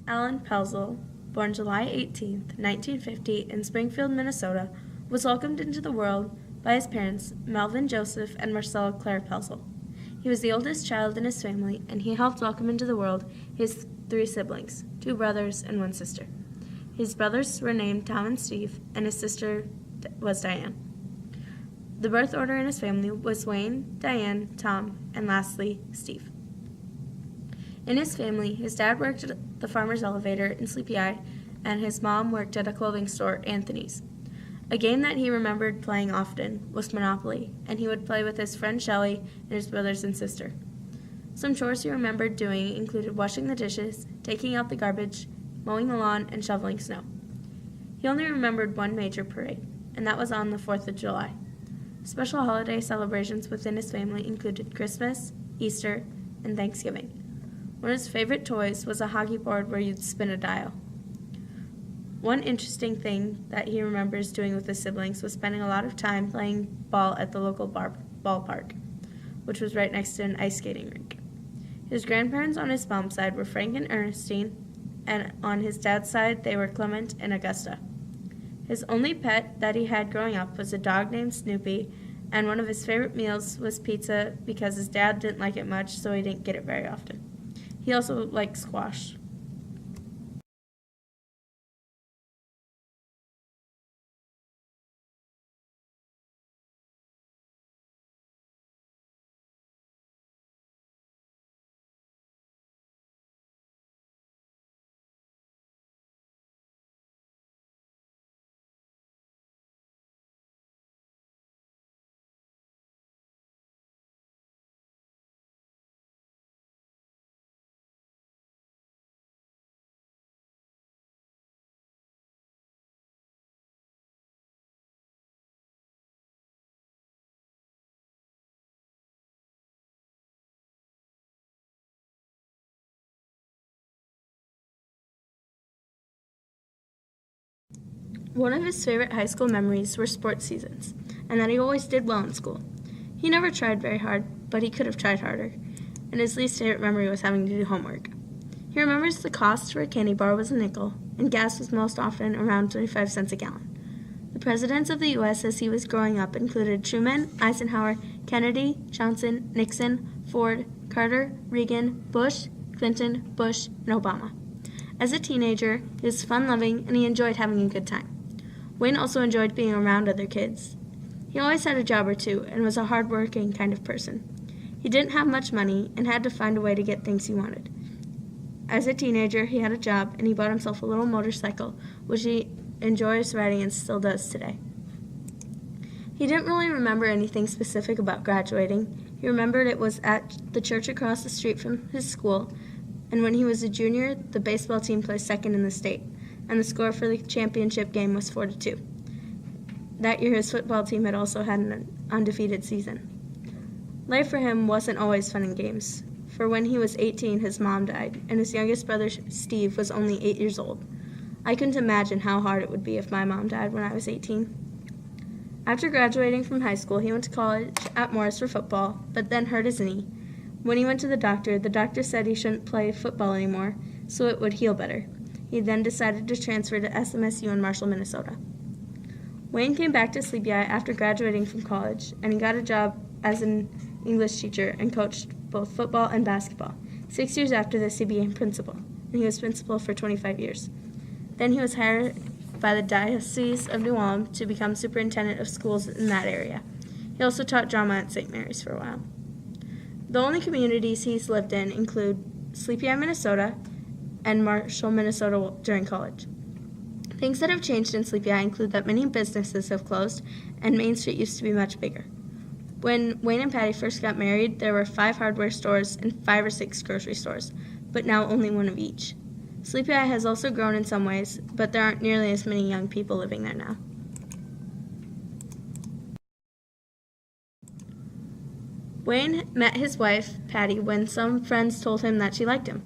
Alan Pelzel, born July 18, 1950, in Springfield, Minnesota, was welcomed into the world by his parents, Melvin Joseph and Marcella Claire Pelzel. He was the oldest child in his family, and he helped welcome into the world his 3 siblings, 2 brothers and 1 sister. His brothers were named Tom and Steve, and his sister was Diane. The birth order in his family was Wayne, Diane, Tom, and lastly, Steve. In his family, his dad worked at the farmer's elevator in Sleepy Eye, and his mom worked at a clothing store, Anthony's. A game that he remembered playing often was Monopoly, and he would play with his friend Shelley and his brothers and sister. Some chores he remembered doing included washing the dishes, taking out the garbage, mowing the lawn, and shoveling snow. He only remembered one major parade, and that was on the 4th of July. Special holiday celebrations within his family included Christmas, Easter, and Thanksgiving. One of his favorite toys was a hockey board where you'd spin a dial. One interesting thing that he remembers doing with his siblings was spending a lot of time playing ball at the local ballpark, which was right next to an ice skating rink. His grandparents on his mom's side were Frank and Ernestine, and on his dad's side they were Clement and Augusta. His only pet that he had growing up was a dog named Snoopy, and one of his favorite meals was pizza because his dad didn't like it much, so he didn't get it very often. He also liked squash. One of his favorite high school memories were sports seasons, and that he always did well in school. He never tried very hard, but he could have tried harder, and his least favorite memory was having to do homework. He remembers the cost for a candy bar was a nickel, and gas was most often around 25 cents a gallon. The presidents of the U.S. as he was growing up included Truman, Eisenhower, Kennedy, Johnson, Nixon, Ford, Carter, Reagan, Bush, Clinton, Bush, and Obama. As a teenager, he was fun-loving and he enjoyed having a good time. Wayne also enjoyed being around other kids. He always had a job or two and was a hard-working kind of person. He didn't have much money and had to find a way to get things he wanted. As a teenager, he had a job and he bought himself a little motorcycle, which he enjoys riding and still does today. He didn't really remember anything specific about graduating. He remembered it was at the church across the street from his school, and when he was a junior, the baseball team placed second in the state, and the score for the championship game was 4-2. That year, his football team had also had an undefeated season. Life for him wasn't always fun and games, for when he was 18, his mom died, and his youngest brother, Steve, was only 8 years old. I couldn't imagine how hard it would be if my mom died when I was 18. After graduating from high school, he went to college at Morris for football, but then hurt his knee. When he went to the doctor said he shouldn't play football anymore, so it would heal better. He then decided to transfer to SMSU in Marshall, Minnesota. Wayne came back to Sleepy Eye after graduating from college, and he got a job as an English teacher and coached both football and basketball. 6 years after this, he became principal, and he was principal for 25 years. Then he was hired by the Diocese of New Ulm to become superintendent of schools in that area. He also taught drama at St. Mary's for a while. The only communities he's lived in include Sleepy Eye, Minnesota, and Marshall, Minnesota during college. Things that have changed in Sleepy Eye include that many businesses have closed, and Main Street used to be much bigger. When Wayne and Patty first got married, there were 5 hardware stores and 5 or 6 grocery stores, but now only 1 of each. Sleepy Eye has also grown in some ways, but there aren't nearly as many young people living there now. Wayne met his wife, Patty, when some friends told him that she liked him.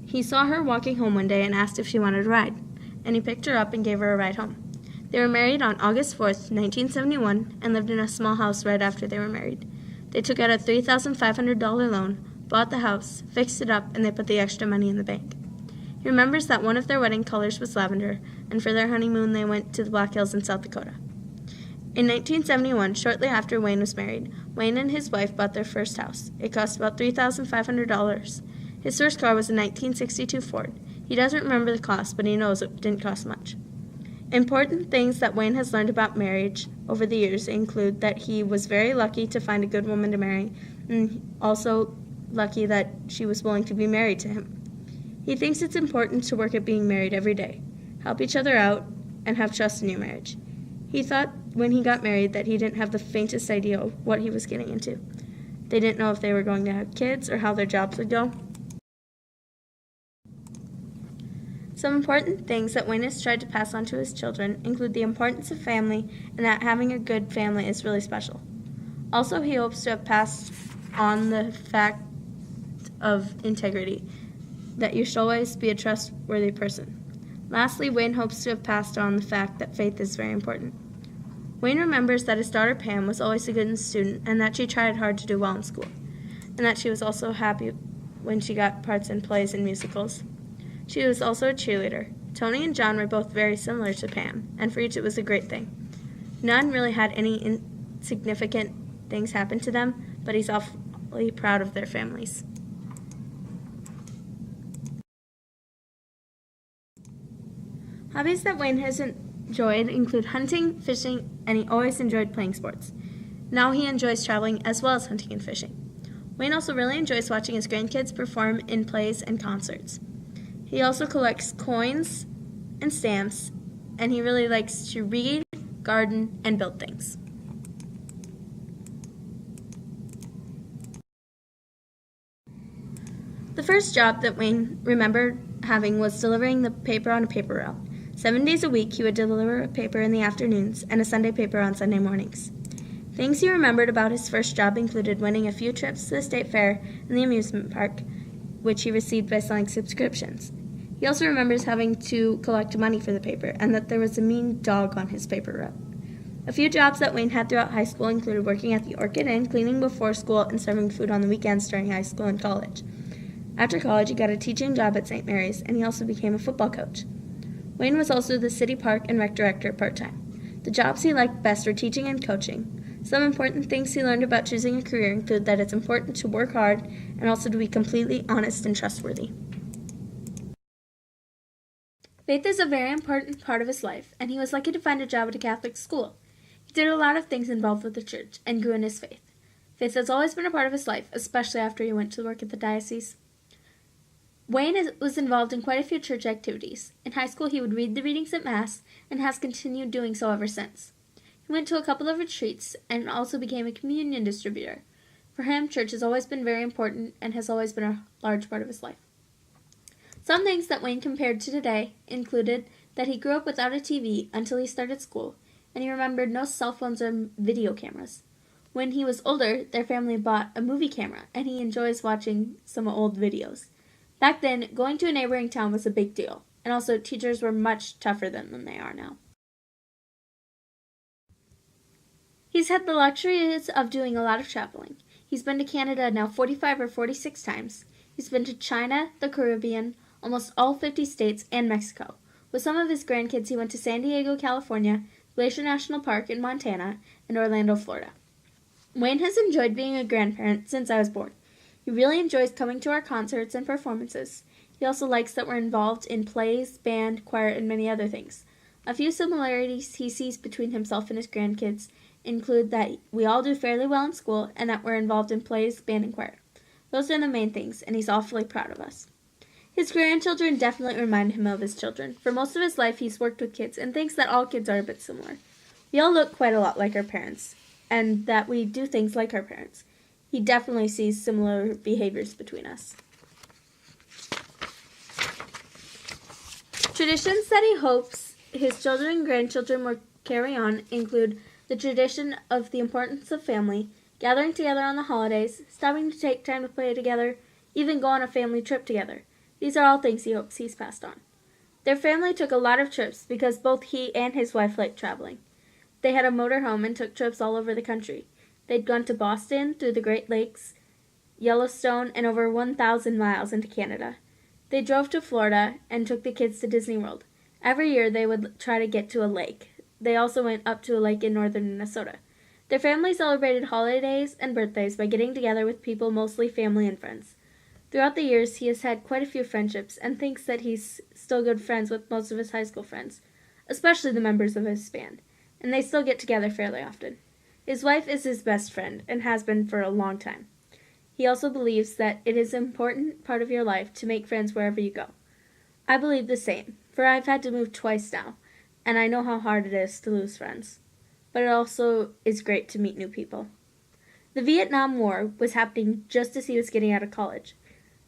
He saw her walking home one day and asked if she wanted a ride, and he picked her up and gave her a ride home. They were married on August 4th, 1971, and lived in a small house right after they were married. They took out a $3,500 loan, bought the house, fixed it up, and they put the extra money in the bank. He remembers that one of their wedding colors was lavender, and for their honeymoon they went to the Black Hills in South Dakota. In 1971, shortly after Wayne was married, Wayne and his wife bought their first house. It cost about $3,500. His first car was a 1962 Ford. He doesn't remember the cost, but he knows it didn't cost much. Important things that Wayne has learned about marriage over the years include that he was very lucky to find a good woman to marry, and also lucky that she was willing to be married to him. He thinks it's important to work at being married every day, help each other out, and have trust in your marriage. He thought when he got married that he didn't have the faintest idea of what he was getting into. They didn't know if they were going to have kids or how their jobs would go. Some important things that Wayne has tried to pass on to his children include the importance of family and that having a good family is really special. Also, he hopes to have passed on the fact of integrity, that you should always be a trustworthy person. Lastly, Wayne hopes to have passed on the fact that faith is very important. Wayne remembers that his daughter Pam was always a good student and that she tried hard to do well in school, and that she was also happy when she got parts in plays and musicals. She was also a cheerleader. Tony and John were both very similar to Pam, and for each it was a great thing. None really had any insignificant things happen to them, but he's awfully proud of their families. Hobbies that Wayne has enjoyed include hunting, fishing, and he always enjoyed playing sports. Now he enjoys traveling as well as hunting and fishing. Wayne also really enjoys watching his grandkids perform in plays and concerts. He also collects coins and stamps, and he really likes to read, garden, and build things. The first job that Wayne remembered having was delivering the paper on a paper route. 7 days a week, he would deliver a paper in the afternoons and a Sunday paper on Sunday mornings. Things he remembered about his first job included winning a few trips to the state fair and the amusement park, which he received by selling subscriptions. He also remembers having to collect money for the paper and that there was a mean dog on his paper route. A few jobs that Wayne had throughout high school included working at the Orchid Inn, cleaning before school, and serving food on the weekends during high school and college. After college, he got a teaching job at St. Mary's, and he also became a football coach. Wayne was also the city park and rec director part-time. The jobs he liked best were teaching and coaching. Some important things he learned about choosing a career include that it's important to work hard and also to be completely honest and trustworthy. Faith is a very important part of his life, and he was lucky to find a job at a Catholic school. He did a lot of things involved with the church and grew in his faith. Faith has always been a part of his life, especially after he went to work at the diocese. Wayne was involved in quite a few church activities. In high school, he would read the readings at Mass and has continued doing so ever since. He went to a couple of retreats and also became a communion distributor. For him, church has always been very important and has always been a large part of his life. Some things that Wayne compared to today included that he grew up without a TV until he started school, and he remembered no cell phones or video cameras. When he was older, their family bought a movie camera, and he enjoys watching some old videos. Back then, going to a neighboring town was a big deal, and also teachers were much tougher than they are now. He's had the luxuries of doing a lot of traveling. He's been to Canada now 45 or 46 times. He's been to China, the Caribbean, almost all 50 states, and Mexico. With some of his grandkids, he went to San Diego, California, Glacier National Park in Montana, and Orlando, Florida. Wayne has enjoyed being a grandparent since I was born. He really enjoys coming to our concerts and performances. He also likes that we're involved in plays, band, choir, and many other things. A few similarities he sees between himself and his grandkids include that we all do fairly well in school and that we're involved in plays, band, and choir. Those are the main things, and he's awfully proud of us. His grandchildren definitely remind him of his children. For most of his life, he's worked with kids and thinks that all kids are a bit similar. We all look quite a lot like our parents, and that we do things like our parents. He definitely sees similar behaviors between us. Traditions that he hopes his children and grandchildren will carry on include the tradition of the importance of family, gathering together on the holidays, stopping to take time to play together, even go on a family trip together. These are all things he hopes he's passed on. Their family took a lot of trips because both he and his wife liked traveling. They had a motorhome and took trips all over the country. They'd gone to Boston, through the Great Lakes, Yellowstone, and over 1,000 miles into Canada. They drove to Florida and took the kids to Disney World. Every year they would try to get to a lake. They also went up to a lake in northern Minnesota. Their family celebrated holidays and birthdays by getting together with people, mostly family and friends. Throughout the years, he has had quite a few friendships and thinks that he's still good friends with most of his high school friends, especially the members of his band, and they still get together fairly often. His wife is his best friend and has been for a long time. He also believes that it is an important part of your life to make friends wherever you go. I believe the same, for I've had to move twice now, and I know how hard it is to lose friends. But it also is great to meet new people. The Vietnam War was happening just as he was getting out of college.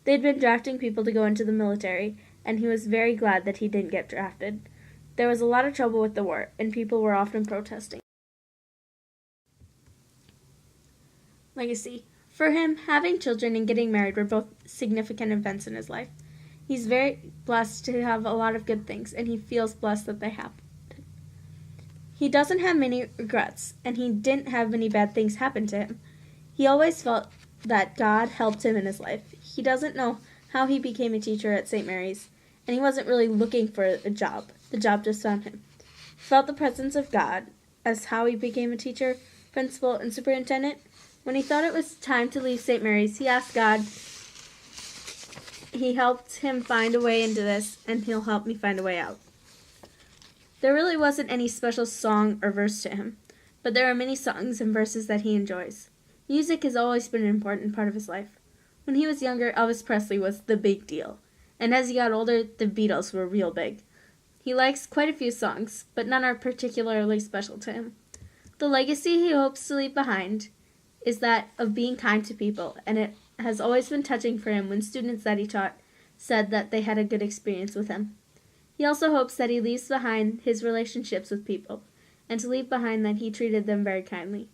They had been drafting people to go into the military, and he was very glad that he didn't get drafted. There was a lot of trouble with the war, and people were often protesting. Legacy. For him, having children and getting married were both significant events in his life. He's very blessed to have a lot of good things, and he feels blessed that they happened. He doesn't have many regrets, and he didn't have many bad things happen to him. He always felt that God helped him in his life. He doesn't know how he became a teacher at St. Mary's, and he wasn't really looking for a job. The job just found him. He felt the presence of God as how he became a teacher, principal, and superintendent. When he thought it was time to leave St. Mary's, he asked God. He helped him find a way into this, and he'll help me find a way out. There really wasn't any special song or verse to him, but there are many songs and verses that he enjoys. Music has always been an important part of his life. When he was younger, Elvis Presley was the big deal, and as he got older, the Beatles were real big. He likes quite a few songs, but none are particularly special to him. The legacy he hopes to leave behind is that of being kind to people, and it has always been touching for him when students that he taught said that they had a good experience with him. He also hopes that he leaves behind his relationships with people, and to leave behind that he treated them very kindly.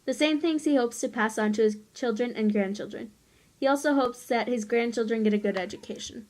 The same things he hopes to pass on to his children and grandchildren. He also hopes that his grandchildren get a good education.